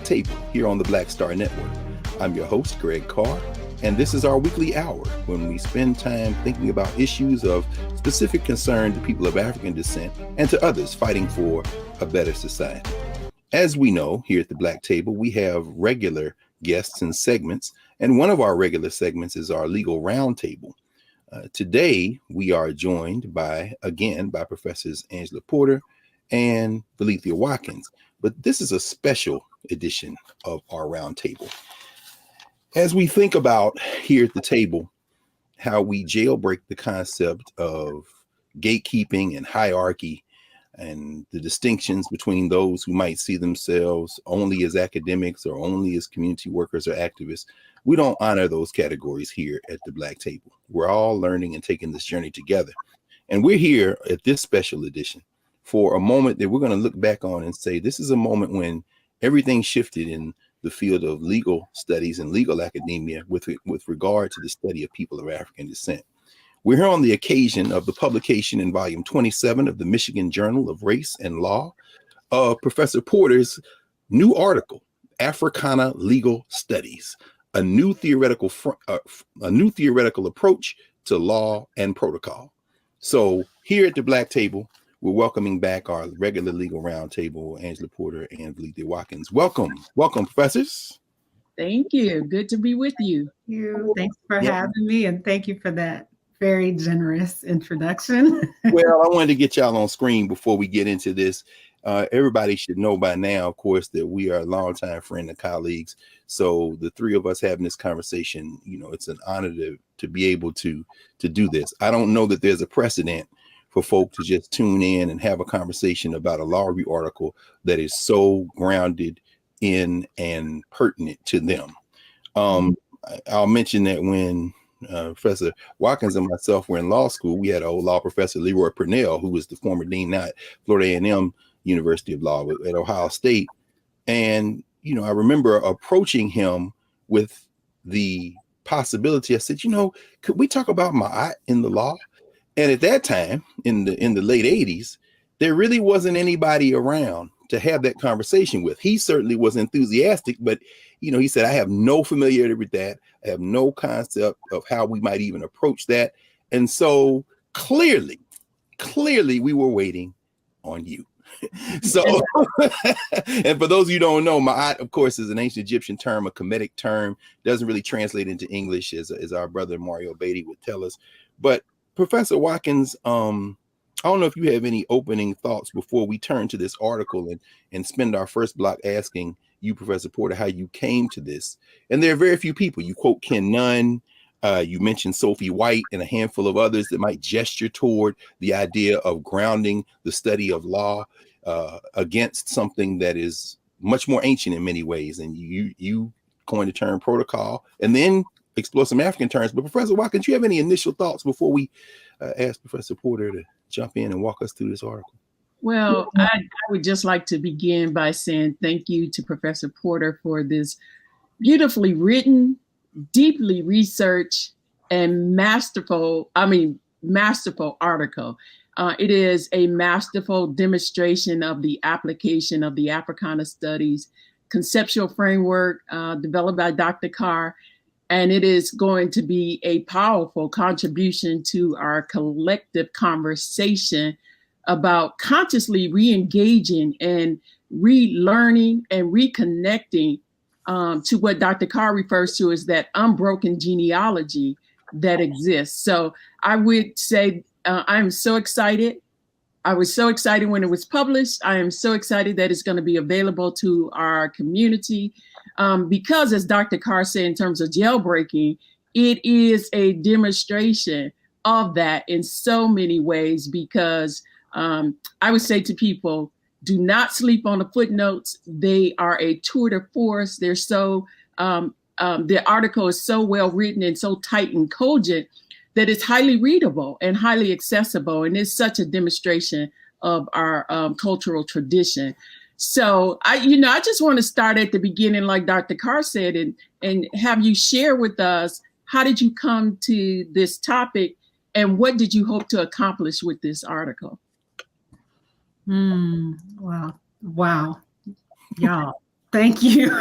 Table here on the Black Star Network. I'm your host, Greg Carr, and this is our weekly hour when we spend time thinking about issues of specific concern to people of African descent and to others fighting for a better society. As we know, here at the Black Table, we have regular guests and segments, and one of our regular segments is our legal roundtable. Today, we are joined by Professors Angela Porter and Valethia Watkins, but this is a special edition of our roundtable. As we think about here at the table, how we jailbreak the concept of gatekeeping and hierarchy and the distinctions between those who might see themselves only as academics or only as community workers or activists, we don't honor those categories here at the Black Table. We're all learning and taking this journey together. And we're here at this special edition for a moment that we're going to look back on and say, this is a moment when everything shifted in the field of legal studies and legal academia with regard to the study of people of African descent. We're here on the occasion of the publication in volume 27 of the Michigan Journal of Race and Law of Professor Porter's new article, Africana Legal Studies, a new theoretical approach to law and protocol. So here at the Black Table, we're welcoming back our regular legal roundtable, Angela Porter and Valethia Watkins. Welcome, professors. Thank you. Good to be with you. Thanks for having me, and thank you for that very generous introduction. Well, I wanted to get y'all on screen before we get into this. Everybody should know by now, of course, that we are a longtime friend and colleagues. So the three of us having this conversation, it's an honor to be able to do this. I don't know that there's a precedent for folk to just tune in and have a conversation about a law review article that is so grounded in and pertinent to them. I'll mention that when Professor Watkins and myself were in law school, we had an old law professor, Leroy Purnell, who was the former dean now at Florida A&M University of Law at Ohio State. And, I remember approaching him with the possibility. I said, could we talk about Ma'at in the law? And at that time, in the late 80s, there really wasn't anybody around to have that conversation with. He certainly was enthusiastic, but he said, I have no familiarity with that. I have no concept of how we might even approach that. And so clearly we were waiting on you. So, and for those of you who don't know, Ma'at, of course, is an ancient Egyptian term, a Kemetic term, doesn't really translate into English as our brother Mario Beatty would tell us. But Professor Watkins, I don't know if you have any opening thoughts before we turn to this article and spend our first block asking you, Professor Porter, how you came to this. And there are very few people. You quote Ken Nunn, you mentioned Sophie White and a handful of others that might gesture toward the idea of grounding the study of law against something that is much more ancient in many ways. And you coined the term protocol and then explore some African terms. But Professor Watkins, do you have any initial thoughts before we ask Professor Porter to jump in and walk us through this article? Well, I would just like to begin by saying thank you to Professor Porter for this beautifully written, deeply researched, and masterful article. It is a masterful demonstration of the application of the Africana Studies conceptual framework developed by Dr. Carr. And it is going to be a powerful contribution to our collective conversation about consciously re-engaging and relearning and reconnecting to what Dr. Carr refers to as that unbroken genealogy that exists. So I would say I'm so excited. I was so excited when it was published. I am so excited that it's going to be available to our community. Because as Dr. Carr said, in terms of jailbreaking, it is a demonstration of that in so many ways, because I would say to people, do not sleep on the footnotes. They are a tour de force. They're so, the article is so well written and so tight and cogent that it's highly readable and highly accessible. And it's such a demonstration of our cultural tradition. So I just want to start at the beginning, like Dr. Carr said, and have you share with us, how did you come to this topic and what did you hope to accomplish with this article? Wow. Y'all, Thank you.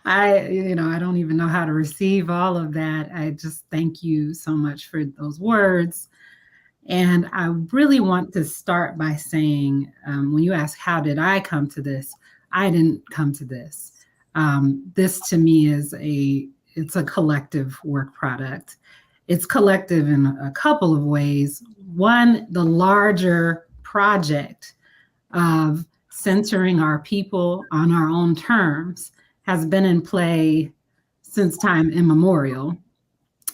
I don't even know how to receive all of that. I just thank you so much for those words. And I really want to start by saying, when you ask, how did I come to this? I didn't come to this. This to me it's a collective work product. It's collective in a couple of ways. One, the larger project of centering our people on our own terms has been in play since time immemorial,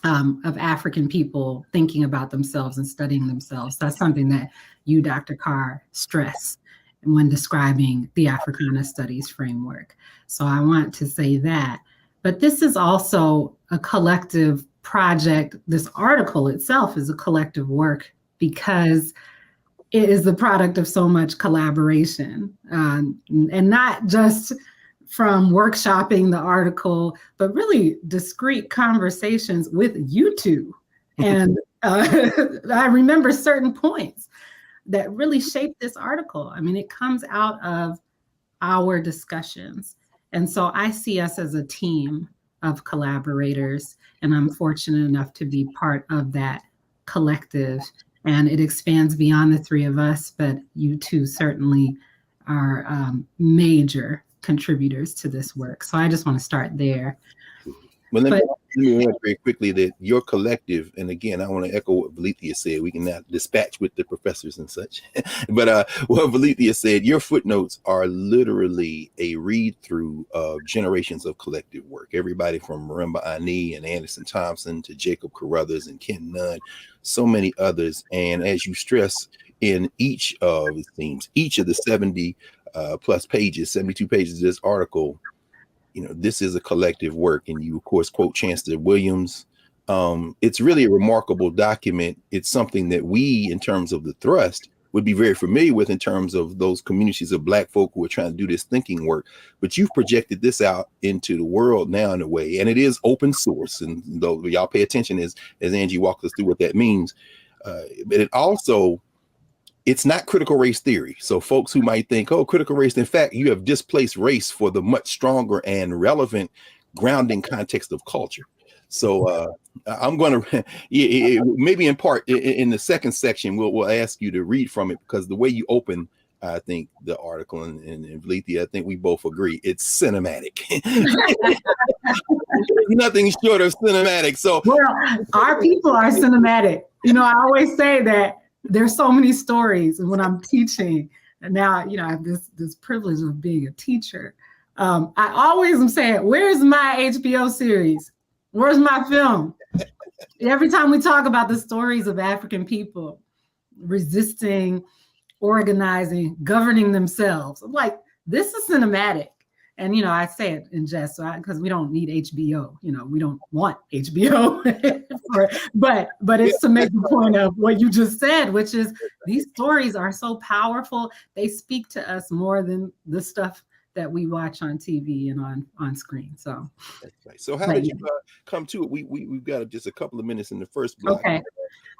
of African people thinking about themselves and studying themselves. That's something that you, Dr. Carr, stress when describing the Africana Studies framework. So I want to say that. But this is also a collective project. This article itself is a collective work because it is the product of so much collaboration, and not just from workshopping the article, but really discrete conversations with you two. And I remember certain points that really shaped this article. I mean, it comes out of our discussions. And so I see us as a team of collaborators, and I'm fortunate enough to be part of that collective. And it expands beyond the three of us, but you two certainly are major contributors to this work. So I just want to start there. Well, let me add very quickly that your collective, and again, I want to echo what Valethia said. We can now dispatch with the professors and such. But what Valethia said, your footnotes are literally a read through of generations of collective work. Everybody from Marimba Ani and Anderson Thompson to Jacob Carruthers and Ken Nunn, so many others. And as you stress in each of it seems, each of the 70 plus pages, 72 pages of this article, this is a collective work. And you, of course, quote Chancellor Williams. It's really a remarkable document. It's something that we, in terms of the thrust, would be very familiar with in terms of those communities of Black folk who are trying to do this thinking work. But you've projected this out into the world now in a way, and it is open source. And though y'all pay attention as Angie walks us through what that means, but it also, it's not critical race theory. So folks who might think, oh, critical race, in fact, you have displaced race for the much stronger and relevant grounding context of culture. So I'm going to, maybe in part, in the second section, we'll ask you to read from it, because the way you open, I think, the article, and Valethia, I think we both agree, it's cinematic. Nothing short of cinematic. So, well, our people are cinematic. I always say that there's so many stories, and when I'm teaching, and now I have this privilege of being a teacher. I always am saying, "Where's my HBO series? Where's my film?" Every time we talk about the stories of African people resisting, organizing, governing themselves, I'm like, this is cinematic. And I say it in jest, because we don't need HBO. We don't want HBO, but it's to make the point of what you just said, which is these stories are so powerful. They speak to us more than the stuff that we watch on TV and on screen. So that's right. So how did you come to it? We've got just a couple of minutes in the first block. Okay.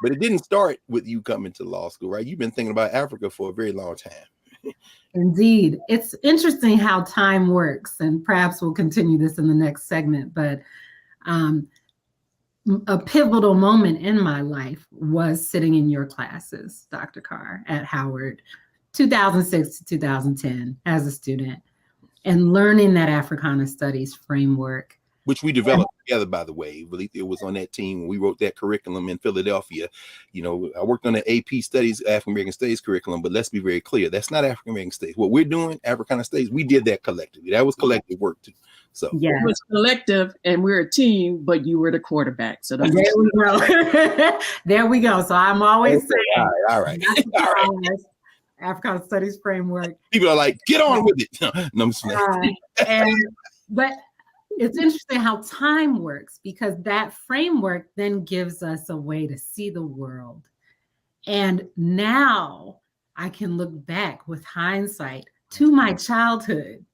But it didn't start with you coming to law school, right? You've been thinking about Africa for a very long time. Indeed. It's interesting how time works, and perhaps we'll continue this in the next segment, but a pivotal moment in my life was sitting in your classes, Dr. Carr, at Howard, 2006 to 2010 as a student, and learning that Africana Studies framework. Which we developed together, by the way. Valethia was on that team when we wrote that curriculum in Philadelphia. I worked on the AP Studies, African American Studies curriculum, but let's be very clear, that's not African American Studies. What we're doing, Africana Studies, we did that collectively. That was collective work too. So it was collective, and we're a team, but you were the quarterback. So that's there we go. There we go. So I'm always saying, all right. Africana Studies framework. People are like, get on with it. No, but it's interesting how time works, because that framework then gives us a way to see the world. And now I can look back with hindsight to my childhood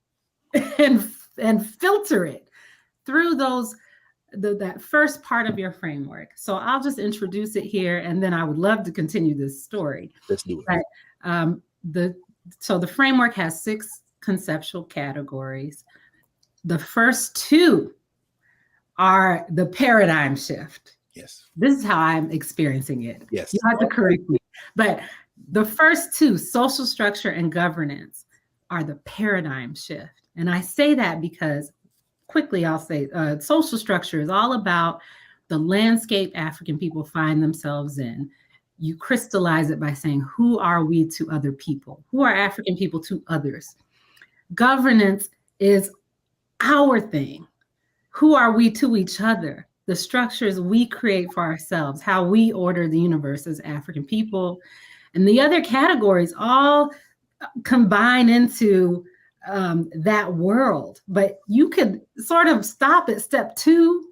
and filter it through that first part of your framework. So I'll just introduce it here, and then I would love to continue this story. Let's do it. But, so the framework has 6 conceptual categories. The first two are the paradigm shift. Yes. This is how I'm experiencing it. Yes. You have to correct me. But the first two, social structure and governance, are the paradigm shift. And I say that because quickly I'll say social structure is all about the landscape African people find themselves in. You crystallize it by saying, who are we to other people? Who are African people to others? Governance is our thing. Who are we to each other? The structures we create for ourselves, how we order the universe as African people. And the other categories all combine into that world. But you could sort of stop at step 2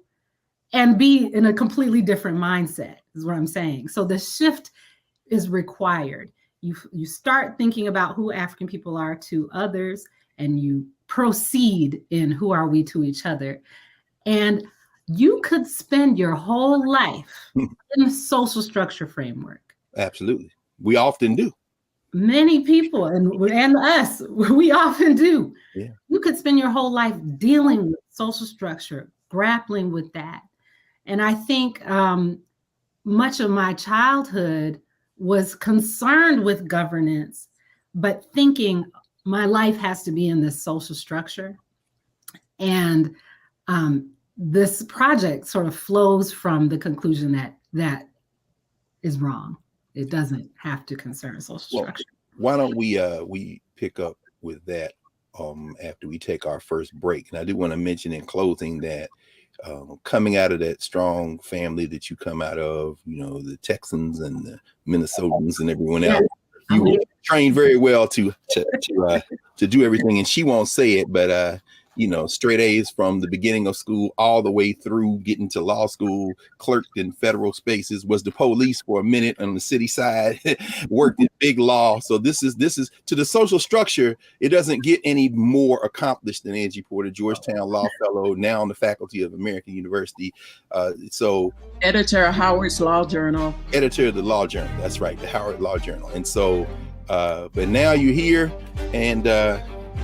and be in a completely different mindset, is what I'm saying. So the shift is required. You start thinking about who African people are to others, and you proceed in who are we to each other. And you could spend your whole life in the social structure framework. Absolutely. We often do. Many people and us, we often do. Yeah. You could spend your whole life dealing with social structure, grappling with that. And I think much of my childhood was concerned with governance, but thinking my life has to be in this social structure. And this project sort of flows from the conclusion that that is wrong. It doesn't have to concern social structure. Why don't we pick up with that after we take our first break? And I do want to mention in closing that coming out of that strong family that you come out of, you know, the Texans and the Minnesotans and everyone else, you were trained very well to do everything. And she won't say it, but you know, straight A's from the beginning of school all the way through getting to law school, clerked in federal spaces, was the police for a minute on the city side, worked in big law. So this is to the social structure. It doesn't get any more accomplished than Angie Porter, Georgetown Law Fellow, now on the faculty of American University. So editor of Howard's Law Journal. Editor of the Law Journal. That's right, the Howard Law Journal. And so, but now you're here, and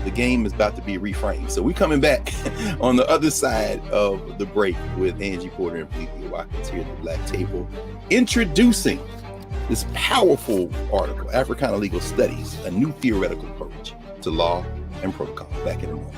the game is about to be reframed. So we're coming back on the other side of the break with Angie Porter and Felicia Watkins here at the Black Table, introducing this powerful article, Africana Legal Studies, a new theoretical approach to law and protocol. Back in a moment.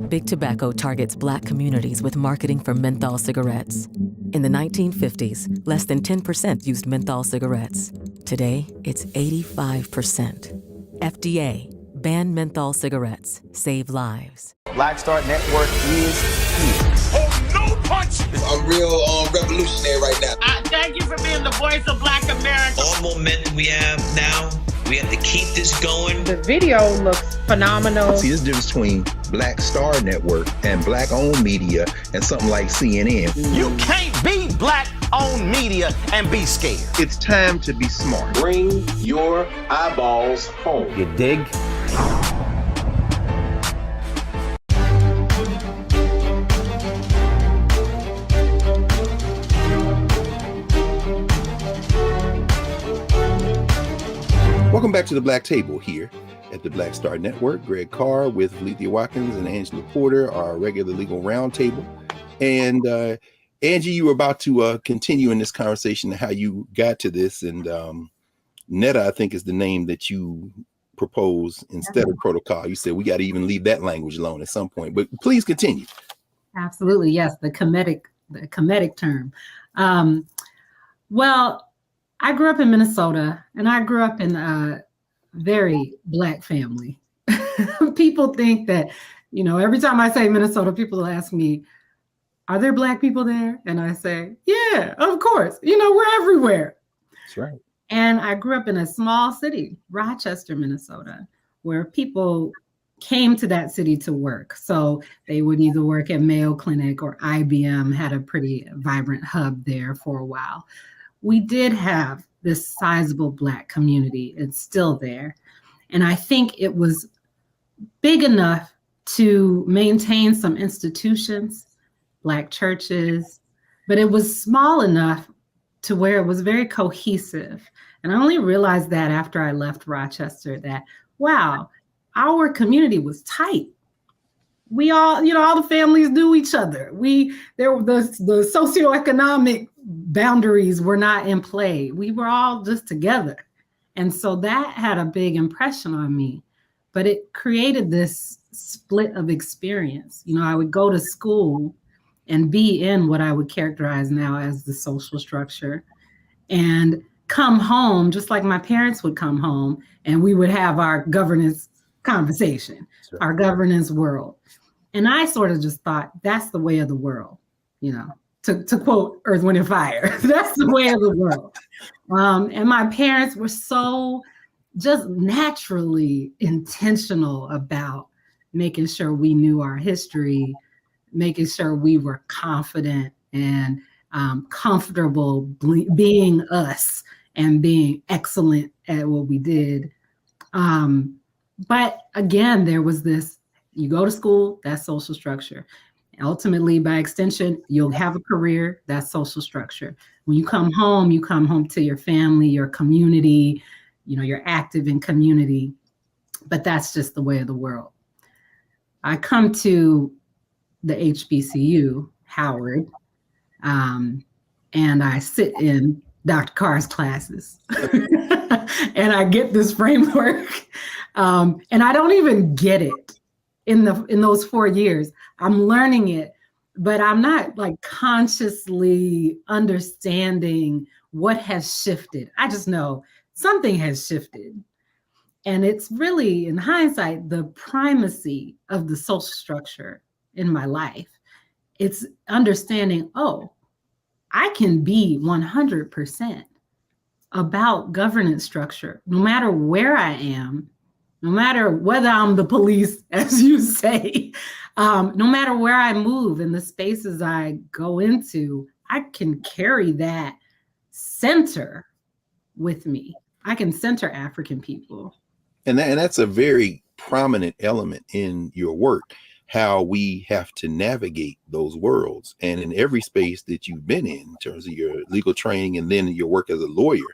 Big Tobacco targets Black communities with marketing for menthol cigarettes. In the 1950s, less than 10% used menthol cigarettes. Today, it's 85%. FDA, ban menthol cigarettes, save lives. Black Star Network is here. Oh, no punch! I'm real revolutionary right now. Thank you for being the voice of Black America. All momentum we have now, we have to keep this going. The video looks phenomenal. See, there's a difference between Black Star Network and Black-owned media and something like CNN. You can't be Black-owned media and be scared. It's time to be smart. Bring your eyeballs home. You dig? Welcome back to the Black Table here at the Black Star Network. Greg Carr with Felicia Watkins and Angela Porter, our regular legal roundtable. And Angie, you were about to continue in this conversation how you got to this. And Netta, I think, is the name that you propose instead of protocol. You said we got to even leave that language alone at some point. But please continue. Absolutely, yes, the comedic term. Well, I grew up in Minnesota, and I grew up in a very Black family. People think that, you know, every time I say Minnesota, people ask me, are there Black people there? And I say, yeah, of course. You know, we're everywhere. That's right. And I grew up in a small city, Rochester, Minnesota, where people came to that city to work. So they would either work at Mayo Clinic or IBM, had a pretty vibrant hub there for a while. We did have this sizable Black community. It's still there. And I think it was big enough to maintain some institutions, Black churches, but it was small enough to where it was very cohesive. And I only realized that after I left Rochester, that, wow, our community was tight. We all, all the families knew each other. The socioeconomic boundaries were not in play. We were all just together. And so that had a big impression on me, but it created this split of experience. I would go to school and be in what I would characterize now as the social structure, and come home just like my parents would come home, and we would have our governance conversation, our governance world. And I sort of just thought, that's the way of the world, to quote Earth, Wind, and Fire. That's the way of the world. And my parents were so just naturally intentional about making sure we knew our history, making sure we were confident and comfortable being us and being excellent at what we did. But again, there was this, you go to school, that's social structure. Ultimately, by extension, you'll have a career, that's social structure. When you come home to your family, your community, you're active in community, but that's just the way of the world. I come to the HBCU, Howard, and I sit in Dr. Carr's classes and I get this framework, and I don't even get it in those 4 years. I'm learning it, but I'm not like consciously understanding what has shifted. I just know something has shifted. And it's really, in hindsight, the primacy of the social structure in my life. It's understanding, I can be 100% about governance structure, no matter where I am, no matter whether I'm the police, as you say, no matter where I move in the spaces I go into, I can carry that center with me. I can center African people. And that's a very prominent element in your work, how we have to navigate those worlds. And in every space that you've been in terms of your legal training and then your work as a lawyer,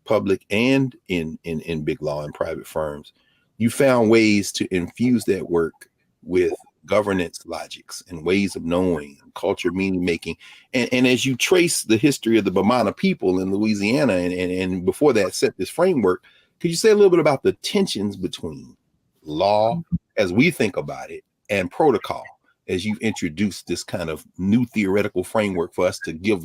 public and in big law and private firms, you found ways to infuse that work with governance logics and ways of knowing, culture, meaning making. And as you trace the history of the Bamana people in Louisiana and before that set this framework, could you say a little bit about the tensions between law as we think about it and protocol as you've introduced this kind of new theoretical framework for us to give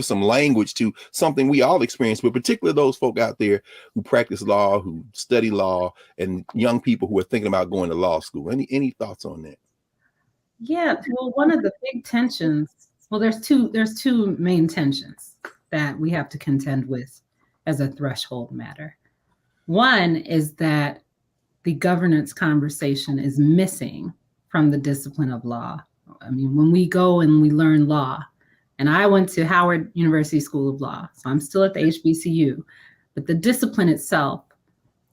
some language to something we all experience, but particularly those folk out there who practice law, who study law, and young people who are thinking about going to law school? Any thoughts on that? Yeah, well, one of the big tensions, there's two main tensions that we have to contend with as a threshold matter. One is that the governance conversation is missing from the discipline of law. I mean, when we go and we learn law, and I went to Howard University School of Law, so I'm still at the HBCU, but the discipline itself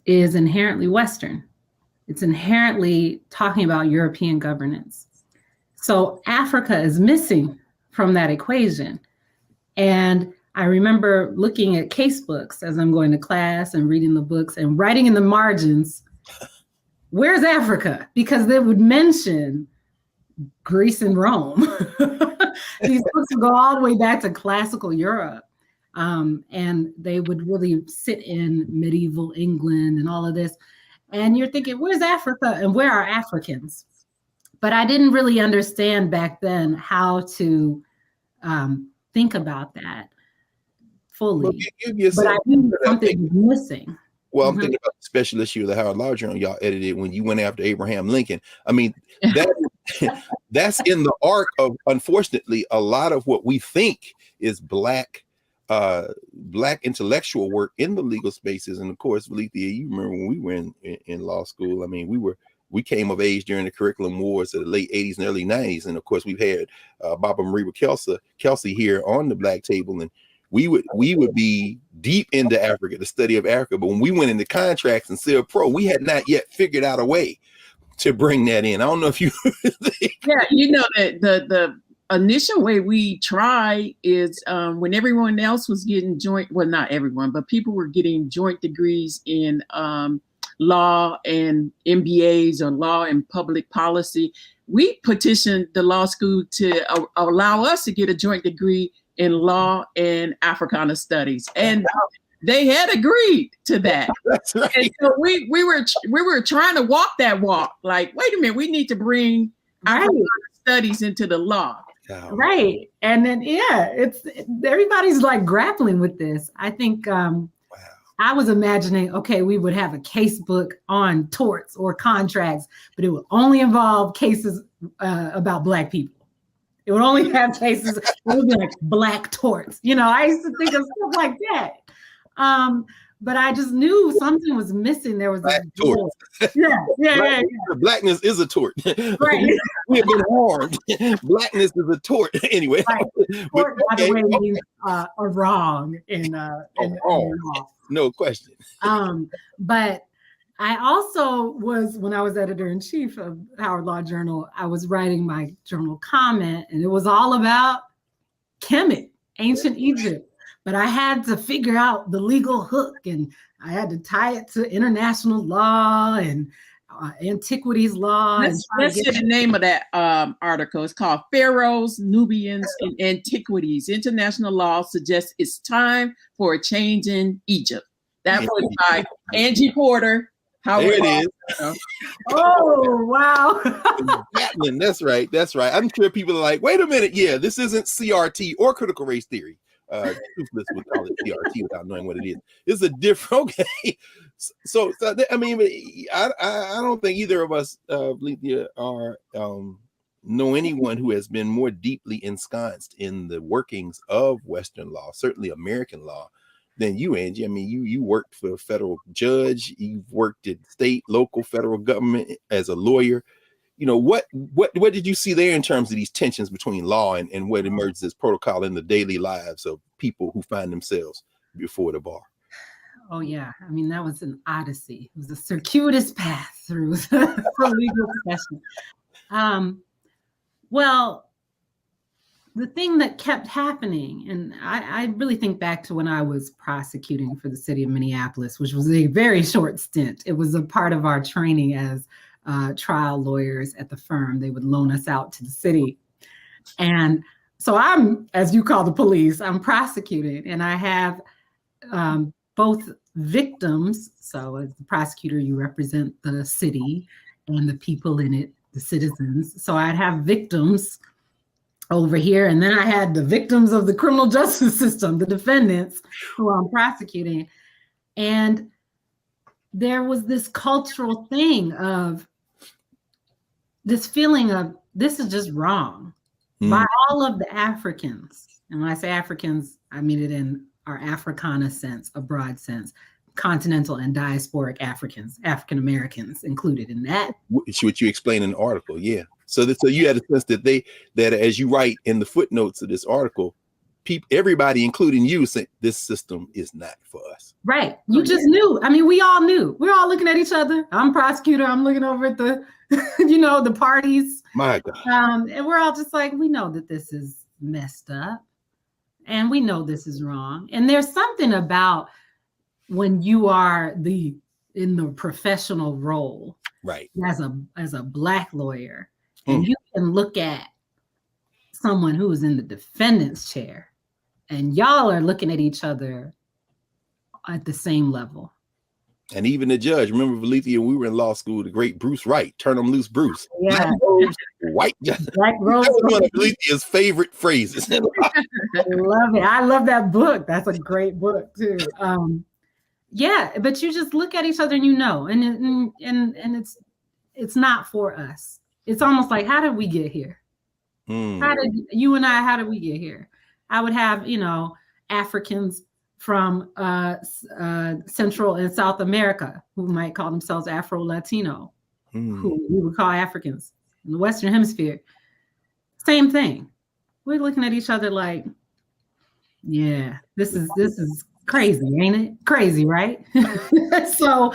is inherently Western. It's inherently talking about European governance. So Africa is missing from that equation. And I remember looking at case books as I'm going to class and reading the books and writing in the margins, where's Africa? Because they would mention Greece and Rome. These books would go all the way back to classical Europe. And they would really sit in medieval England and all of this. And you're thinking, where's Africa and where are Africans? But I didn't really understand back then how to think about that fully. But I knew something was missing. Well, I'm thinking about the special issue of the Howard Law Journal y'all edited when you went after Abraham Lincoln. I mean, that's in the arc of, unfortunately, a lot of what we think is Black intellectual work in the legal spaces. And of course, Valethia, you remember when we were in law school, I mean, we came of age during the curriculum wars of the late 80s and early 90s. And of course, we've had Baba Mariba Kelsey here on the Black Table. And we would be deep into Africa, the study of Africa. But when we went into contracts and Civ Pro, we had not yet figured out a way to bring that in. I don't know if you yeah, you know that the initial way we try is when everyone else was getting joint, well, not everyone, but people were getting joint degrees in law and MBAs or law and public policy. We petitioned the law school to allow us to get a joint degree in law and Africana studies, and they had agreed to that. That's right. And so we were trying to walk that walk. Like, wait a minute, we need to bring Africana studies into the law. Right. And then, it's everybody's like grappling with this. I think I was imagining, okay, we would have a case book on torts or contracts, but it would only involve cases about Black people. It would only have cases, it would be like Black torts. You know, I used to think of stuff like that. But I just knew something was missing. There was Black tort. Yeah. Blackness is a tort. Right. We have been harmed. Blackness is a tort. Anyway. Right. Tort, by the way, means a wrong in law. No question. But I also was, when I was editor-in-chief of Howard Law Journal, I was writing my journal comment, and it was all about Kemet, ancient Egypt. But I had to figure out the legal hook, and I had to tie it to international law and antiquities law. Let's get the name of that article. It's called Pharaohs, Nubians, and Antiquities. International law suggests it's time for a change in Egypt. That was by Angie Porter. There it is. Oh, wow. That's right. That's right. I'm sure people are like, wait a minute. Yeah, this isn't CRT or critical race theory. Toothless would call it CRT without knowing what it is. It's a different, okay. So I mean, I don't think either of us are know anyone who has been more deeply ensconced in the workings of Western law, certainly American law, than you, Angie. I mean, you worked for a federal judge, you've worked at state, local, federal government as a lawyer. You know, what did you see there in terms of these tensions between law and what emerges as protocol in the daily lives of people who find themselves before the bar? Oh, yeah. I mean, that was an odyssey. It was a circuitous path through the legal profession. Well, the thing that kept happening, and I really think back to when I was prosecuting for the city of Minneapolis, which was a very short stint. It was a part of our training as trial lawyers at the firm. They would loan us out to the city. And so I'm, as you call the police, I'm prosecuting, and I have both victims. So as the prosecutor, you represent the city and the people in it, the citizens. So I'd have victims over here, and then I had the victims of the criminal justice system, the defendants who I'm prosecuting. And there was this cultural thing of this feeling of this is just wrong by all of the Africans. And when I say Africans, I mean it in our Africana sense, a broad sense, continental and diasporic Africans, African Americans included in that. Which you explain in the article, yeah. So you had a sense that as you write in the footnotes of this article, everybody, including you, say this system is not for us. Right. You just knew. I mean, we all knew. We're all looking at each other. I'm prosecutor. I'm looking over at the, the parties. My God. And we're all just like, we know that this is messed up, and we know this is wrong. And there's something about when you are in the professional role, right, as a Black lawyer, and you can look at someone who is in the defendant's chair, and y'all are looking at each other at the same level. And even the judge, remember, Valethia, we were in law school, the great Bruce Wright, turn 'em loose, Bruce. Yeah. White judge. Black Rose. That was one of Valethia's favorite phrases. I love it. I love that book. That's a great book too. Yeah, but you just look at each other and and it's not for us. It's almost like, how did we get here? How did we get here? I would have, Africans from Central and South America who might call themselves Afro-Latino, who we would call Africans in the Western Hemisphere. Same thing. We're looking at each other like, Yeah, this is crazy, ain't it? Crazy, right? So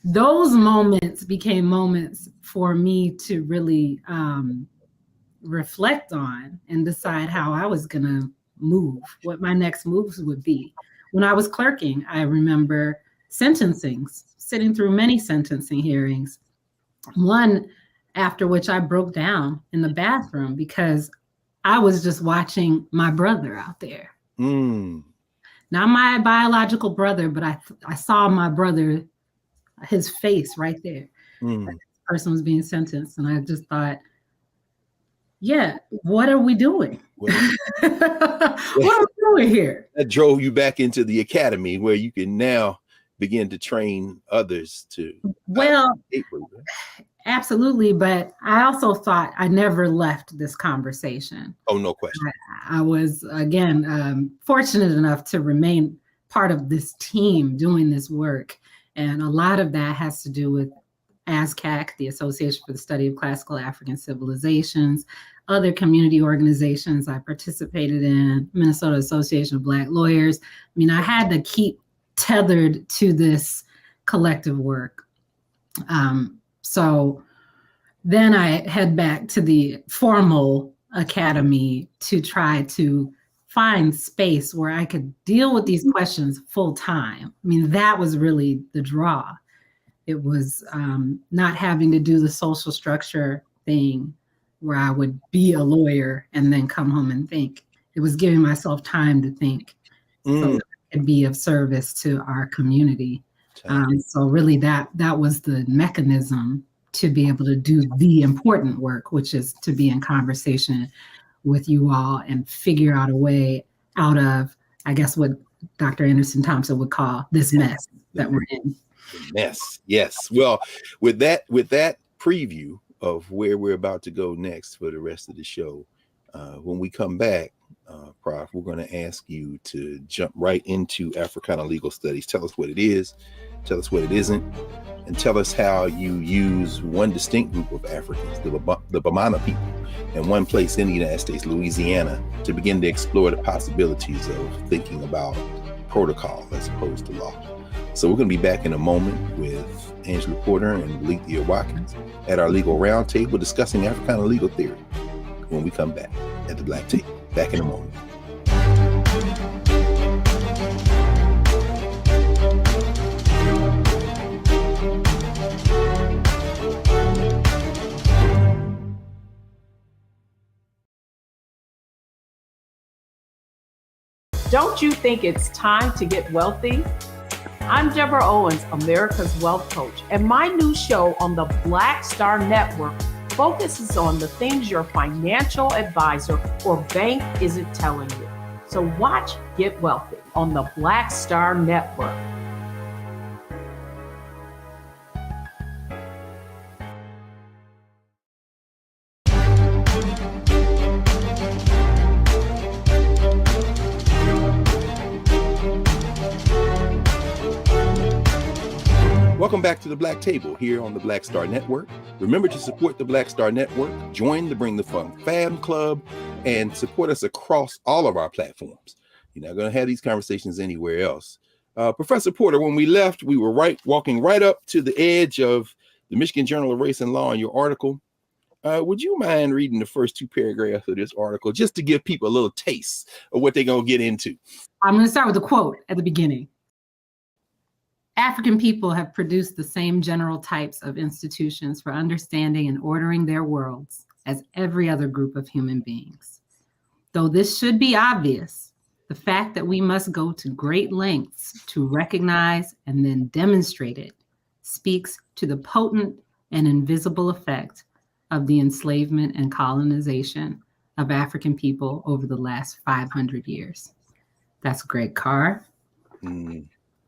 those moments became moments for me to really reflect on and decide how I was going to move, what my next moves would be. When I was clerking, I remember sitting through many sentencing hearings, one after which I broke down in the bathroom because I was just watching my brother out there. Not my biological brother, but I saw my brother, his face right there. This person was being sentenced. And I just thought, yeah, what are we doing? What are we doing here? That drove you back into the academy where you can now begin to train others to. Well, absolutely. But I also thought I never left this conversation. Oh, no question. I was, again, fortunate enough to remain part of this team doing this work. And a lot of that has to do with ASCAC, the Association for the Study of Classical African Civilizations, other community organizations I participated in, Minnesota Association of Black Lawyers. I mean, I had to keep tethered to this collective work. So then I head back to the formal academy to try to find space where I could deal with these questions full time. I mean, that was really the draw. It was not having to do the social structure thing where I would be a lawyer and then come home and think. It was giving myself time to think so that I could be of service to our community. So really that was the mechanism to be able to do the important work, which is to be in conversation with you all and figure out a way out of, I guess, what Dr. Anderson Thompson would call this mess that we're in. Mess. Yes. Well, with that preview of where we're about to go next for the rest of the show, when we come back, Prof, we're going to ask you to jump right into Africana legal studies. Tell us what it is, tell us what it isn't, and tell us how you use one distinct group of Africans, the Bamana people, in one place in the United States, Louisiana, to begin to explore the possibilities of thinking about protocol as opposed to law. So we're going to be back in a moment with Angela Porter and Lethea Watkins at our legal roundtable discussing Africana legal theory when we come back at the Black Table. Back in a moment. Don't you think it's time to get wealthy? I'm Deborah Owens, America's Wealth Coach, and my new show on the Black Star Network focuses on the things your financial advisor or bank isn't telling you. So watch Get Wealthy on the Black Star Network. Welcome back to the Black Table here on the Black Star Network. Remember to support the Black Star Network, join the Bring the Fun Fam Club, and support us across all of our platforms. You're not going to have these conversations anywhere else. Professor Porter, when we left, we were walking right up to the edge of the Michigan Journal of Race and Law in your article. Would you mind reading the first two paragraphs of this article just to give people a little taste of what they're going to get into? I'm going to start with a quote at the beginning. African people have produced the same general types of institutions for understanding and ordering their worlds as every other group of human beings. Though this should be obvious, the fact that we must go to great lengths to recognize and then demonstrate it speaks to the potent and invisible effect of the enslavement and colonization of African people over the last 500 years. That's Greg Carr.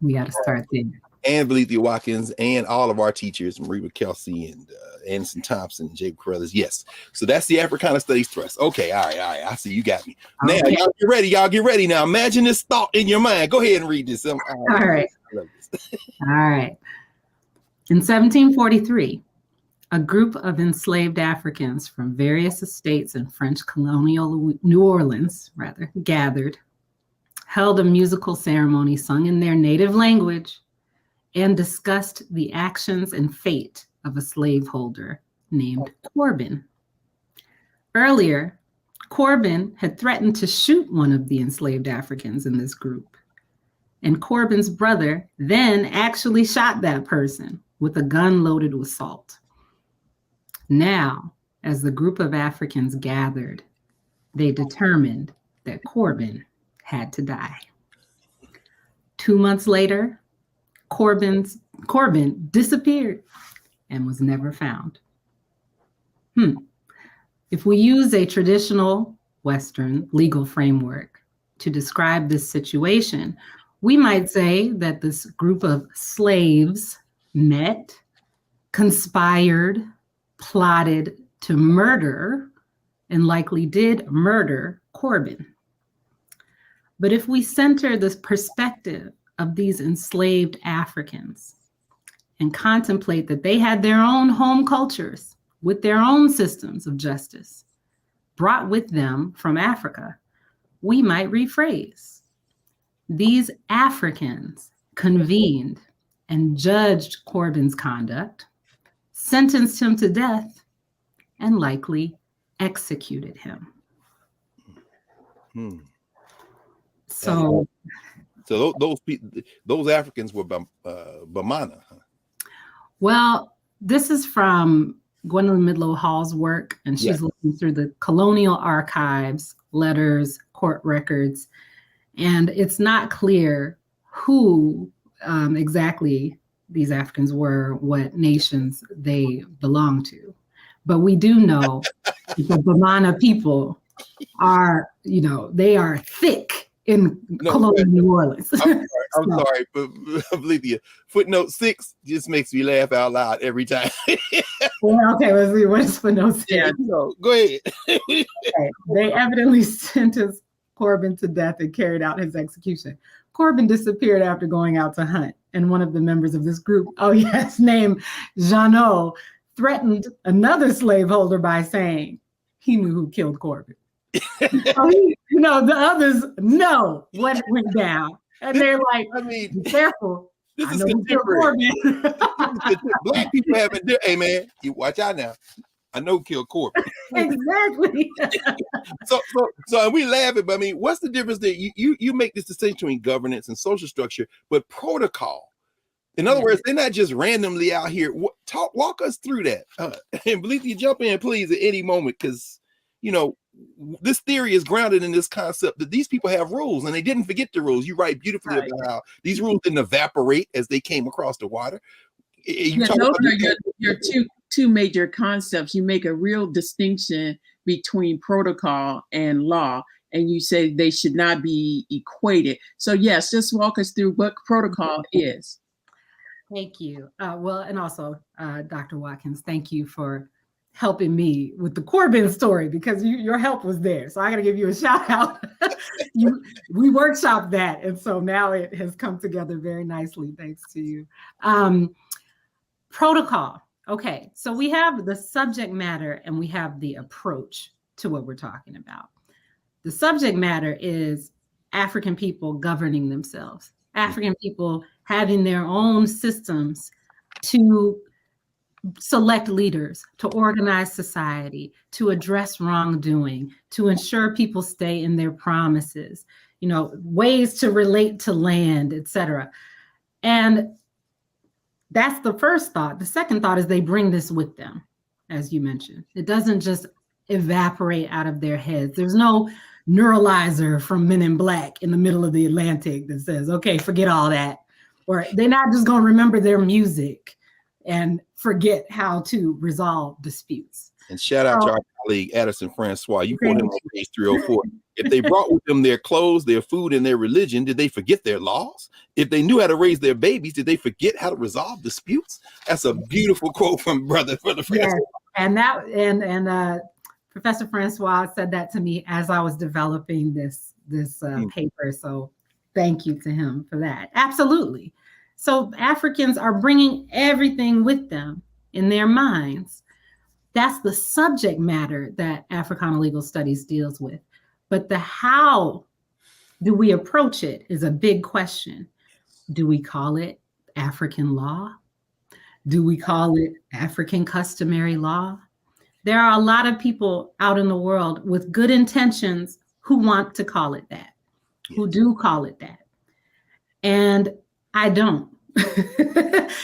We got to start there. And Lethea Watkins and all of our teachers, Maria Kelsey and Anderson Thompson, and Jacob Corrales. Yes. So that's the Africana Studies Thrust. Okay. All right. I see you got me. Okay. Now, y'all get ready. Y'all get ready. Now, imagine this thought in your mind. Go ahead and read this. All right. I love this. All right. In 1743, a group of enslaved Africans from various estates in French colonial New Orleans, gathered held a musical ceremony sung in their native language, and discussed the actions and fate of a slaveholder named Corbin. Earlier, Corbin had threatened to shoot one of the enslaved Africans in this group. And Corbin's brother then actually shot that person with a gun loaded with salt. Now, as the group of Africans gathered, they determined that Corbin had to die. 2 months later, Corbin disappeared and was never found. If we use a traditional Western legal framework to describe this situation, we might say that this group of slaves met, conspired, plotted to murder, and likely did murder Corbin. But if we center the perspective of these enslaved Africans and contemplate that they had their own home cultures with their own systems of justice brought with them from Africa, we might rephrase. These Africans convened and judged Corbin's conduct, sentenced him to death, and likely executed him. So those Africans were Bamana. Huh? Well, this is from Gwendolyn Midlow Hall's work, and she's looking through the colonial archives, letters, court records, and it's not clear who exactly these Africans were, what nations they belong to. But we do know that the Bamana people are, they are thick in colonial New Orleans. I'm sorry, but Olivia, footnote 6 just makes me laugh out loud every time. Well, okay, let's see. What is footnote 6? Yeah, go ahead. Okay. They evidently sentenced Corbin to death and carried out his execution. Corbin disappeared after going out to hunt, and one of the members of this group, named Jeannot, threatened another slaveholder by saying he knew who killed Corbin. The others know what went down. And they're like, be careful. This is contemporary. Black people haven't done, hey man, you watch out now. I know killed Corbin. Exactly. So we laugh at, but what's the difference that you make this distinction between governance and social structure, but protocol? In other words, they're not just randomly out here. Walk us through that. And believe you jump in, please, at any moment, because this theory is grounded in this concept that these people have rules and they didn't forget the rules. You write beautifully about how these rules didn't evaporate as they came across the water. Those are your two major concepts. You make a real distinction between protocol and law, and you say they should not be equated. So yes, just walk us through what protocol is. Thank you. And also, Dr. Watkins, thank you for helping me with the Corbin story, because your help was there. So I got to give you a shout out. We workshopped that. And so now it has come together very nicely. Thanks to you. Protocol. Okay. So we have the subject matter and we have the approach to what we're talking about. The subject matter is African people governing themselves, African people having their own systems to select leaders, to organize society, to address wrongdoing, to ensure people stay in their promises, ways to relate to land, etc. And that's the first thought. The second thought is they bring this with them, as you mentioned. It doesn't just evaporate out of their heads. There's no neuralizer from Men in Black in the middle of the Atlantic that says, okay, forget all that. Or they're not just going to remember their music and forget how to resolve disputes. And shout out to our colleague, Addison Francois. You quote him on page 304. If they brought with them their clothes, their food, and their religion, did they forget their laws? If they knew how to raise their babies, did they forget how to resolve disputes? That's a beautiful quote from Brother Francois. Yeah. And Professor Francois said that to me as I was developing this paper. So thank you to him for that. Absolutely. So Africans are bringing everything with them in their minds. That's the subject matter that Africana Legal Studies deals with. But the how do we approach it is a big question. Do we call it African law? Do we call it African customary law? There are a lot of people out in the world with good intentions who want to call it that, who do call it that. And I don't.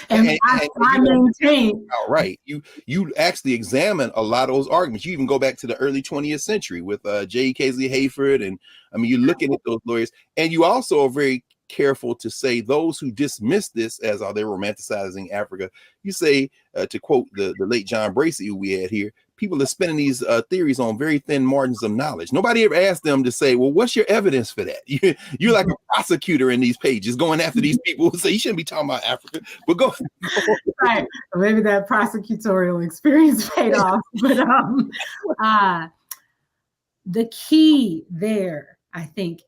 and I maintain. All right. You actually examine a lot of those arguments. You even go back to the early 20th century with J. Casey Hayford. And I mean, you're looking at those lawyers. And you also are very careful to say those who dismiss this as are they romanticizing Africa. You say, to quote the late John Bracey, who we had here, people are spinning these theories on very thin margins of knowledge. Nobody ever asked them to say, well, what's your evidence for that? You're like a prosecutor in these pages going after these people who say you shouldn't be talking about Africa, but go. Right. Maybe that prosecutorial experience paid off. But the key there, I think,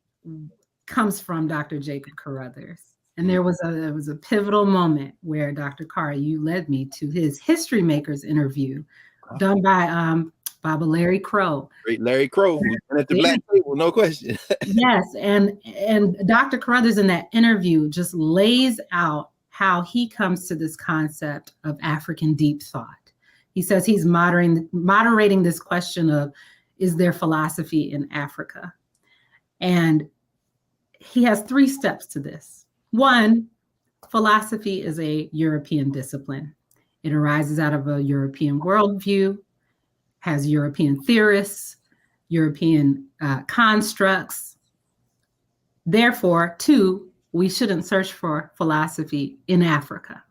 comes from Dr. Jacob Carruthers. And there was a pivotal moment where Dr. Carr, you led me to his History Makers interview done by Baba Larry Crow. Great Larry Crow, who's been at the Black Table, no question. Yes, and Dr. Carruthers in that interview just lays out how he comes to this concept of African deep thought. He says he's moderating this question of, is there philosophy in Africa? And he has 3 steps to this. 1, philosophy is a European discipline. It arises out of a European worldview, has European theorists, European constructs. Therefore, 2, we shouldn't search for philosophy in Africa.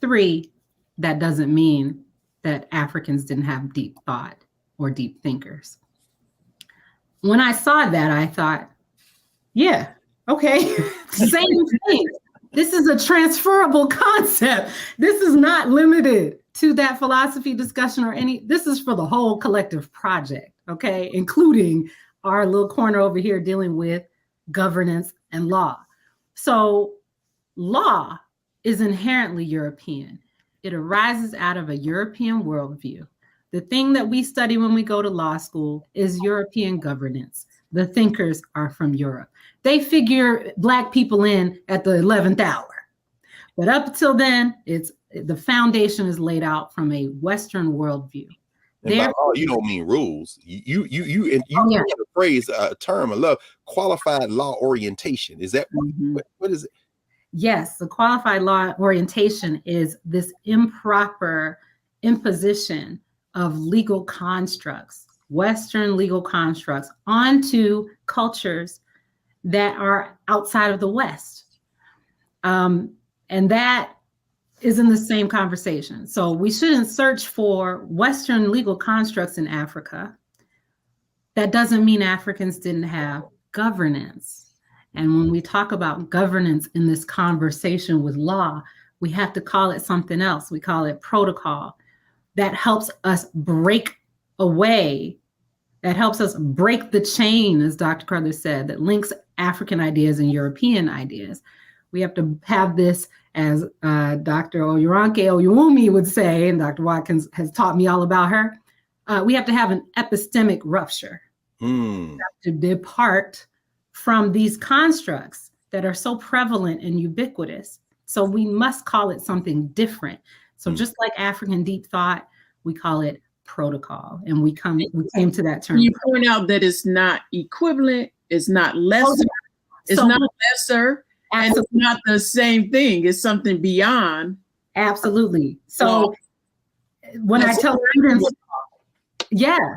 3, that doesn't mean that Africans didn't have deep thought or deep thinkers. When I saw that, I thought, yeah, okay, same thing. This is a transferable concept. This is not limited to that philosophy discussion or this is for the whole collective project, okay, including our little corner over here dealing with governance and law. So law is inherently European. It arises out of a European worldview. The thing that we study when we go to law school is European governance. The thinkers are from Europe. They figure Black people in at the 11th hour. But up until then, the foundation is laid out from a Western worldview. And by law, you don't mean rules. You the phrase, a term I love, qualified law orientation. Is that what is it? Yes, the qualified law orientation is this improper imposition of legal constructs, Western legal constructs, onto cultures that are outside of the West. And that is in the same conversation. So we shouldn't search for Western legal constructs in Africa. That doesn't mean Africans didn't have governance. And when we talk about governance in this conversation with law, we have to call it something else. We call it protocol. That helps us break away. That helps us break the chain, as Dr. Carruthers said, that links African ideas and European ideas. We have to have this, as Dr. Oyoranke Oyewumi would say, and Dr. Watkins has taught me all about her, we have to have an epistemic rupture. We have to depart from these constructs that are so prevalent and ubiquitous. So we must call it something different. So just like African deep thought, we call it protocol. And we came to that term. You point out that it's not equivalent, it's not lesser, it's not lesser, and it's not the same thing. It's something beyond. Absolutely. So when I tell students,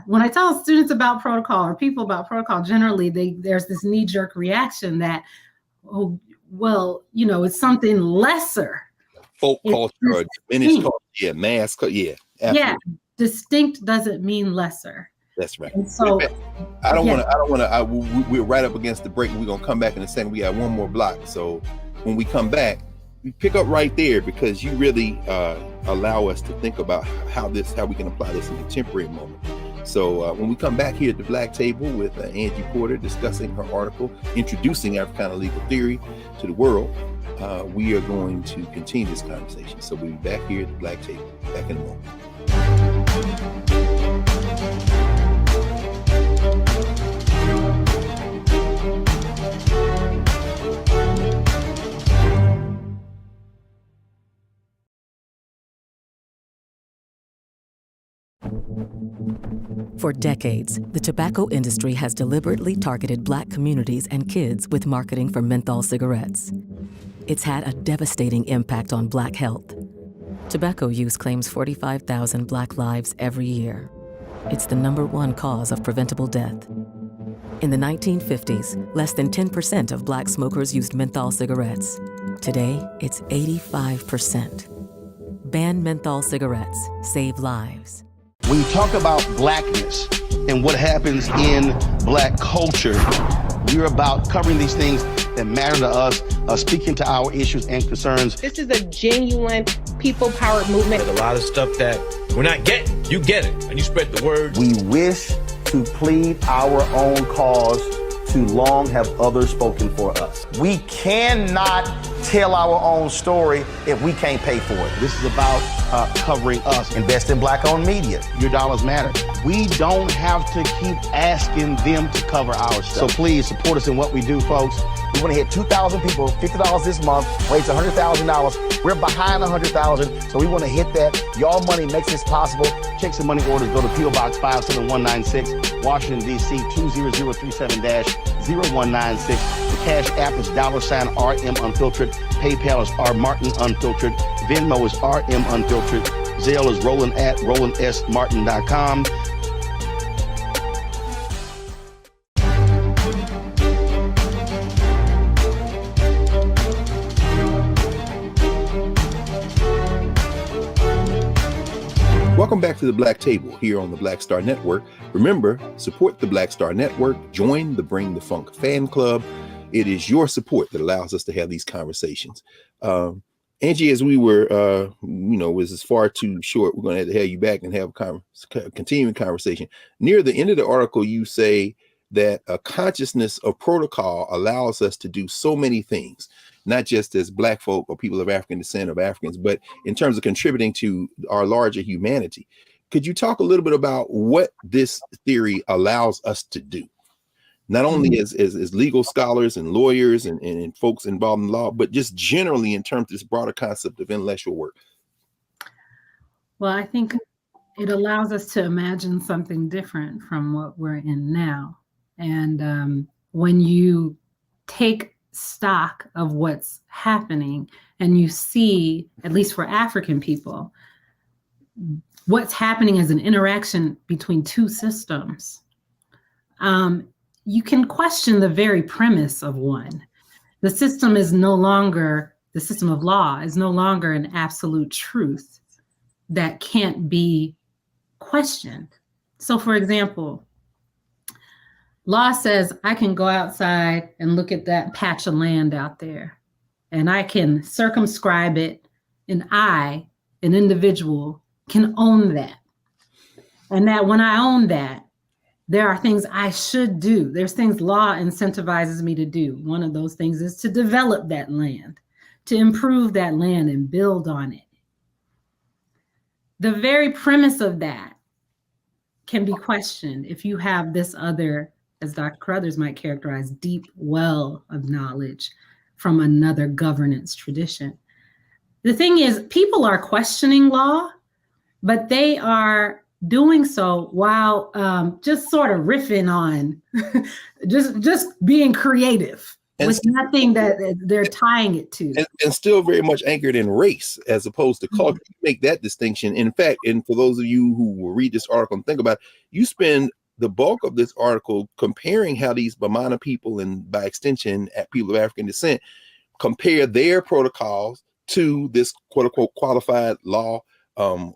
when I tell students about protocol or people about protocol, generally there's this knee-jerk reaction that, oh, well, it's something lesser. Folk culture or diminished culture, mass culture, absolutely. Yeah, distinct doesn't mean lesser. That's right. And so I don't want to. We're right up against the break. We're gonna come back in a second. We have one more block. So when we come back, we pick up right there because you really allow us to think about how we can apply this in a contemporary moment. So when we come back here at the Black Table with Angie Porter discussing her article, Introducing Africana Legal Theory to the World, we are going to continue this conversation. So we'll be back here at the Black Table. Back in a moment. For decades, the tobacco industry has deliberately targeted Black communities and kids with marketing for menthol cigarettes. It's had a devastating impact on Black health. Tobacco use claims 45,000 Black lives every year. It's the #1 cause of preventable death. In the 1950s, less than 10% of Black smokers used menthol cigarettes. Today, it's 85%. Ban menthol cigarettes. Save lives. When you talk about Blackness and what happens in Black culture, we're about covering these things that matter to us, speaking to our issues and concerns. This is a genuine people-powered movement. There's a lot of stuff that we're not getting. You get it, and you spread the word. We wish to plead our own cause. Too long have others spoken for us. We cannot tell our own story if we can't pay for it. This is about covering us. Invest in Black-owned media. Your dollars matter. We don't have to keep asking them to cover our stuff. So please support us in what we do, folks. We want to hit 2,000 people, $50 this month, raise $100,000. We're behind 100,000, so we want to hit that. Y'all money makes this possible. Checks and money orders go to P.O. Box 57196, Washington, D.C. 20037-0196. The Cash App is $RM Unfiltered. PayPal is R Martin Unfiltered. Venmo is RM Unfiltered. Zelle is roland@rolandsmartin.com. Welcome back to the Black Table here on the Black Star Network. Remember, support the Black Star Network. Join the Bring the Funk fan club. It is your support that allows us to have these conversations. Angie, as we were, this is far too short. We're going to have to have you back and have a continuing conversation. Near the end of the article, you say that a consciousness of protocol allows us to do so many things, not just as Black folk or people of African descent of Africans, but in terms of contributing to our larger humanity. Could you talk a little bit about what this theory allows us to do? Not only as legal scholars and lawyers and folks involved in law, but just generally in terms of this broader concept of intellectual work. Well, I think it allows us to imagine something different from what we're in now. And when you take stock of what's happening and you see, at least for African people, what's happening as an interaction between two systems, you can question the very premise of one. The system is no longer, the system of law is no longer an absolute truth that can't be questioned. So for example, law says I can go outside and look at that patch of land out there and I can circumscribe it, and I, an individual, can own that. And that when I own that, there are things I should do. There's things law incentivizes me to do. One of those things is to develop that land, to improve that land and build on it. The very premise of that can be questioned if you have this other, as Dr. Carruthers might characterize, deep well of knowledge from another governance tradition. The thing is, people are questioning law, but they are doing so while just sort of riffing on, just being creative with nothing that they're tying it to. And still very much anchored in race as opposed to culture. You make that distinction. In fact, and for those of you who will read this article and think about it, you spend the bulk of this article comparing how these Bamana people, and by extension, people of African descent, compare their protocols to this quote unquote qualified law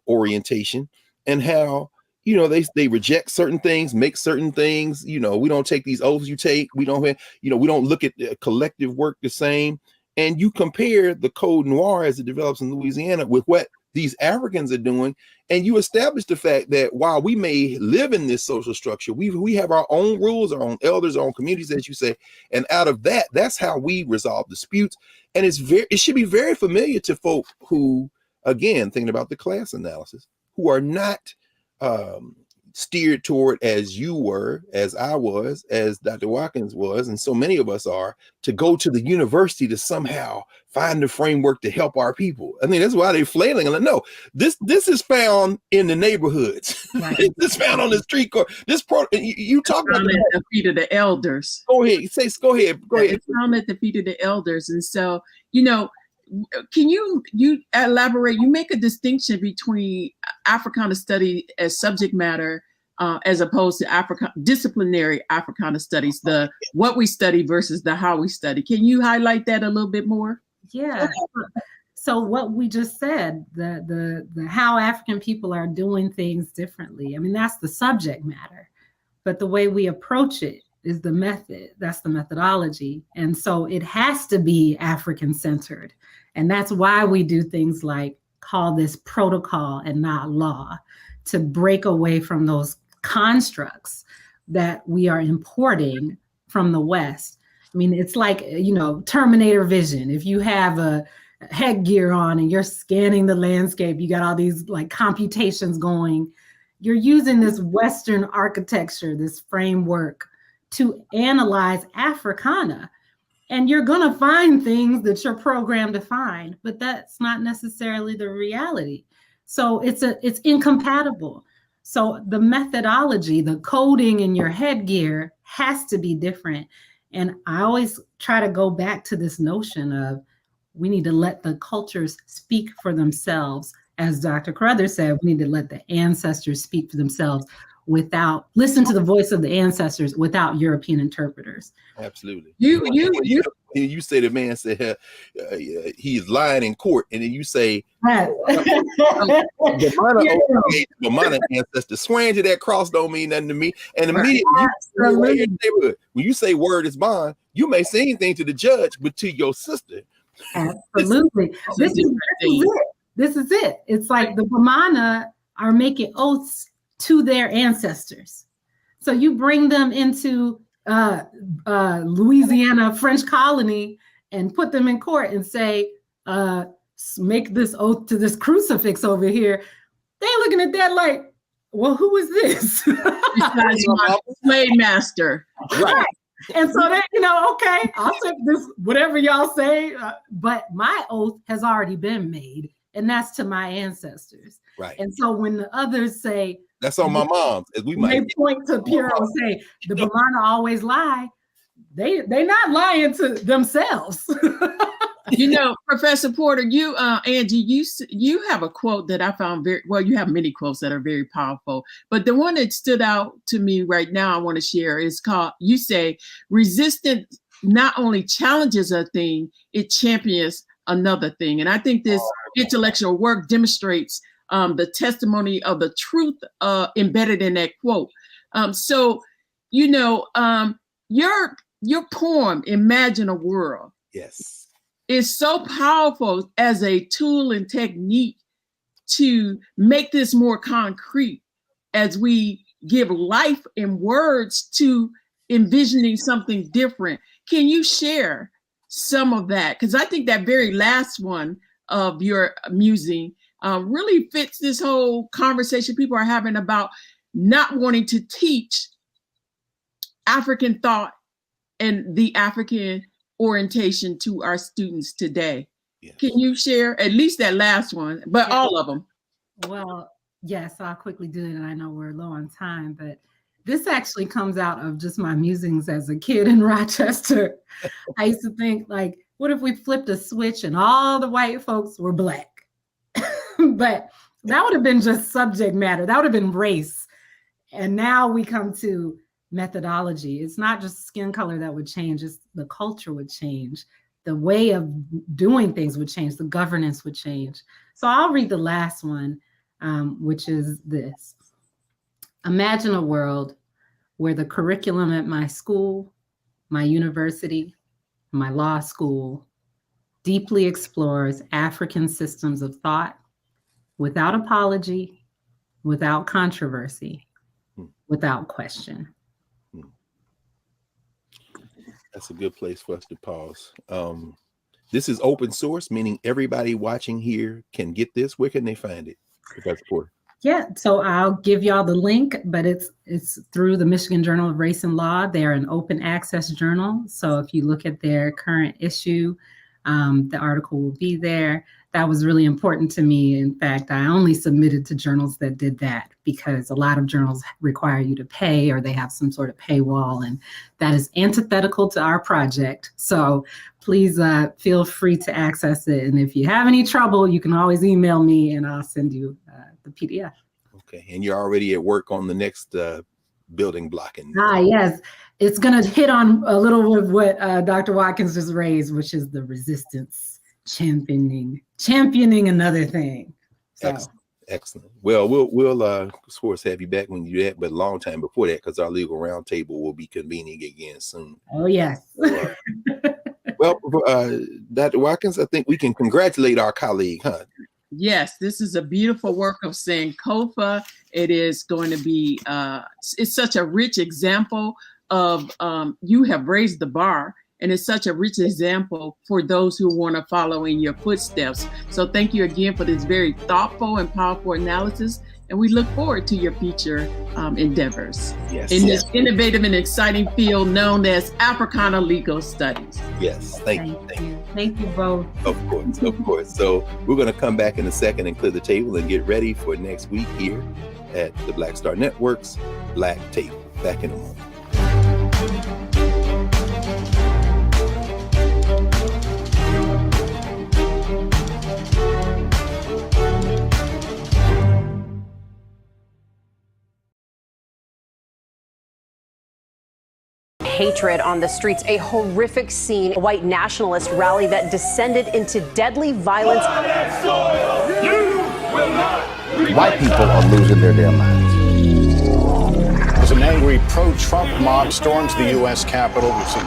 orientation, and how, they reject certain things, make certain things, we don't take these oaths you take. We don't, we don't look at collective work the same. And you compare the Code Noir as it develops in Louisiana with what these Africans are doing. And you establish the fact that while we may live in this social structure, we have our own rules, our own elders, our own communities, as you say. And out of that, that's how we resolve disputes. And it should be very familiar to folk who, again, thinking about the class analysis, who are not, steered toward, as you were, as I was, as Dr. Watkins was, and so many of us are, to go to the university to somehow find the framework to help our people. I mean, that's why they're flailing. And no, this is found in the neighborhoods. Right. This found on the street corner. You talk about at the feet of the elders. Go ahead. Go ahead. It's found at the feet of the elders. And so, can you elaborate? You make a distinction between Africana study as subject matter as opposed to disciplinary Africana studies, the what we study versus the how we study. Can you highlight that a little bit more? Yeah. So what we just said, the how African people are doing things differently. I mean, that's the subject matter, but the way we approach it is the method. That's the methodology. And so it has to be African centered. And that's why we do things like call this protocol and not law, to break away from those constructs that we are importing from the West. I mean, it's like, Terminator vision. If you have a headgear on and you're scanning the landscape, you got all these like computations going, you're using this Western architecture, this framework to analyze Africana. And you're going to find things that you're programmed to find, but that's not necessarily the reality. So it's incompatible. So the methodology, the coding in your headgear has to be different. And I always try to go back to this notion of we need to let the cultures speak for themselves. As Dr. Carruthers said, we need to let the ancestors speak for themselves listen to the voice of the ancestors without European interpreters. Absolutely. You say the man said he's lying in court, and then you say the minor ancestor swearing to that cross don't mean nothing to me. And immediately when you say word is bond, you may say anything to the judge, but to your sister. Absolutely. This is it. It's like the Bamana are making oaths to their ancestors. So you bring them into Louisiana French colony and put them in court and say, make this oath to this crucifix over here. They're looking at that like, well, who is this? Besides my slave master. Right. And so they, okay, I'll take this, whatever y'all say, but my oath has already been made, and that's to my ancestors. Right. And so when the others say, that's on my mom's, as we might point to Pierre and say, the Bamana always lie, they're not lying to themselves. Professor Porter, you, Angie, you have a quote that I found you have many quotes that are very powerful, but the one that stood out to me right now I want to share is called, you say, resistance not only challenges a thing, it champions another thing. And I think this intellectual work demonstrates the testimony of the truth embedded in that quote. Your poem, Imagine a World, yes, is so powerful as a tool and technique to make this more concrete as we give life in words to envisioning something different. Can you share some of that? Because I think that very last one of your musing really fits this whole conversation people are having about not wanting to teach African thought and the African orientation to our students today. Yes. Can you share at least that last one, but all of them? Well, yes, I'll quickly do it. And I know we're low on time, but this actually comes out of just my musings as a kid in Rochester. I used to think, like, what if we flipped a switch and all the white folks were Black? But that would have been just subject matter. That would have been race. And now we come to methodology. It's not just skin color that would change, it's the culture would change. The way of doing things would change. The governance would change. So I'll read the last one, which is this. Imagine a world where the curriculum at my school, my university, my law school deeply explores African systems of thought without apology, without controversy, without question. That's a good place for us to pause. This is open source, meaning everybody watching here can get this. Where can they find it, Professor Porter? Yeah, so I'll give y'all the link, but it's through the Michigan Journal of Race and Law. They're an open access journal. So if you look at their current issue, the article will be there. That was really important to me. In fact, I only submitted to journals that did that because a lot of journals require you to pay or they have some sort of paywall, and that is antithetical to our project. So please feel free to access it. And if you have any trouble, you can always email me and I'll send you the PDF. Okay, and you're already at work on the next building block. Yes, it's going to hit on a little of what Dr. Watkins just raised, which is the resistance, championing another thing. So. Excellent. Well, we'll of course have you back when you do that, but a long time before that, because our legal roundtable will be convening again soon. Oh yes. Well, Dr. Watkins, I think we can congratulate our colleague, huh? Yes, this is a beautiful work of Sankofa. It is going to be, it's such a rich example of, you have raised the bar, and it's such a rich example for those who want to follow in your footsteps. So thank you again for this very thoughtful and powerful analysis. And we look forward to your future endeavors in this innovative and exciting field known as Africana Legal Studies. Yes, thank you. Thank you both. Of course. So we're going to come back in a second and clear the table and get ready for next week here at the Black Star Network's Black Table. Back in a moment. Hatred on the streets, a horrific scene, a white nationalist rally that descended into deadly violence. White people are losing their damn minds. As an angry pro-Trump mob storms the U.S. Capitol, we've seen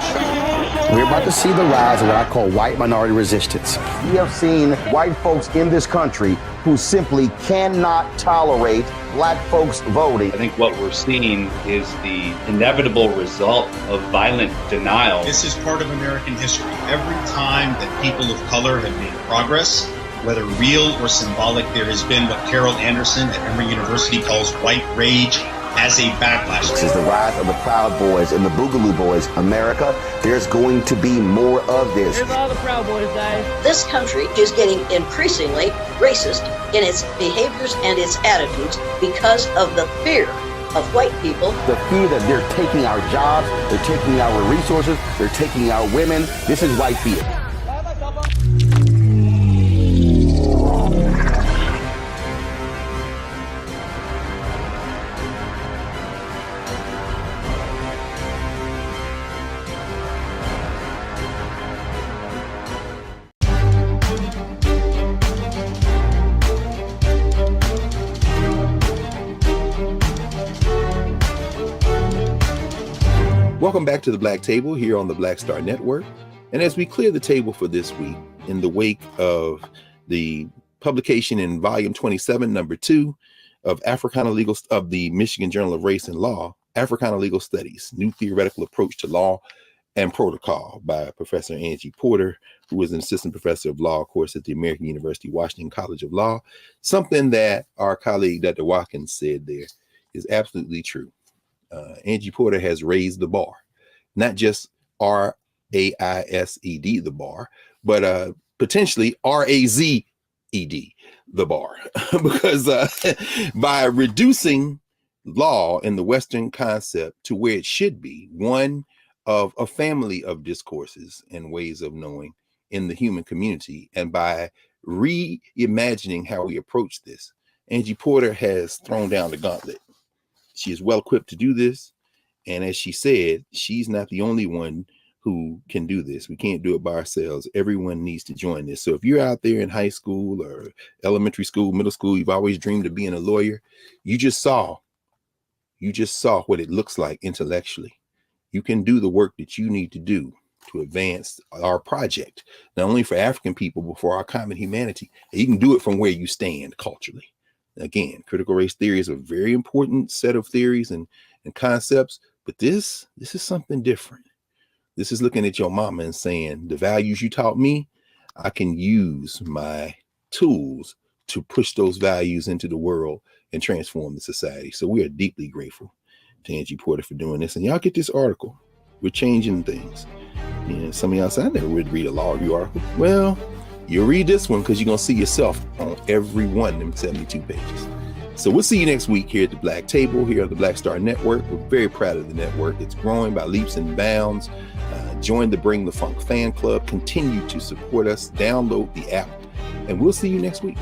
We're about to see the rise of what I call white minority resistance. We have seen white folks in this country who simply cannot tolerate black folks voting. I think what we're seeing is the inevitable result of violent denial. This is part of American history. Every time that people of color have made progress, whether real or symbolic, there has been what Carol Anderson at Emory University calls white rage as a backlash. This is the rise of the Proud Boys and the Boogaloo Boys. America, there's going to be more of this. Here's all the Proud Boys, guys. This country is getting increasingly racist in its behaviors and its attitudes because of the fear of white people. The fear that they're taking our jobs, they're taking our resources, they're taking our women. This is white fear. Welcome back to the Black Table here on the Black Star Network. And as we clear the table for this week, in the wake of the publication in volume 27, number 2 of the Michigan Journal of Race and Law, Africana Legal Studies, New Theoretical Approach to Law and Protocol by Professor Angie Porter, who is an assistant professor of law, of course, at the American University Washington College of Law. Something that our colleague, Dr. Watkins, said there is absolutely true. Angie Porter has raised the bar, not just RAISED, the bar, but potentially RAZED, the bar, because by reducing law in the Western concept to where it should be, one of a family of discourses and ways of knowing in the human community, and by reimagining how we approach this, Angie Porter has thrown down the gauntlet. She is well equipped to do this. And as she said, she's not the only one who can do this. We can't do it by ourselves. Everyone needs to join this. So if you're out there in high school or elementary school, middle school, you've always dreamed of being a lawyer, you just saw what it looks like intellectually. You can do the work that you need to do to advance our project, not only for African people, but for our common humanity. And you can do it from where you stand culturally. Again, critical race theory is a very important set of theories and concepts, but this is something different. This is looking at your mama and saying, the values you taught me, I can use my tools to push those values into the world and transform the society. So we are deeply grateful to Angie Porter for doing this. And y'all get this article. We're changing things. You know, some of y'all say, I never would read a law review article. Well, you'll read this one because you're going to see yourself on every one of them 72 pages. So we'll see you next week here at the Black Table, here at the Black Star Network. We're very proud of the network. It's growing by leaps and bounds. Join the Bring the Funk fan club. Continue to support us. Download the app. And we'll see you next week.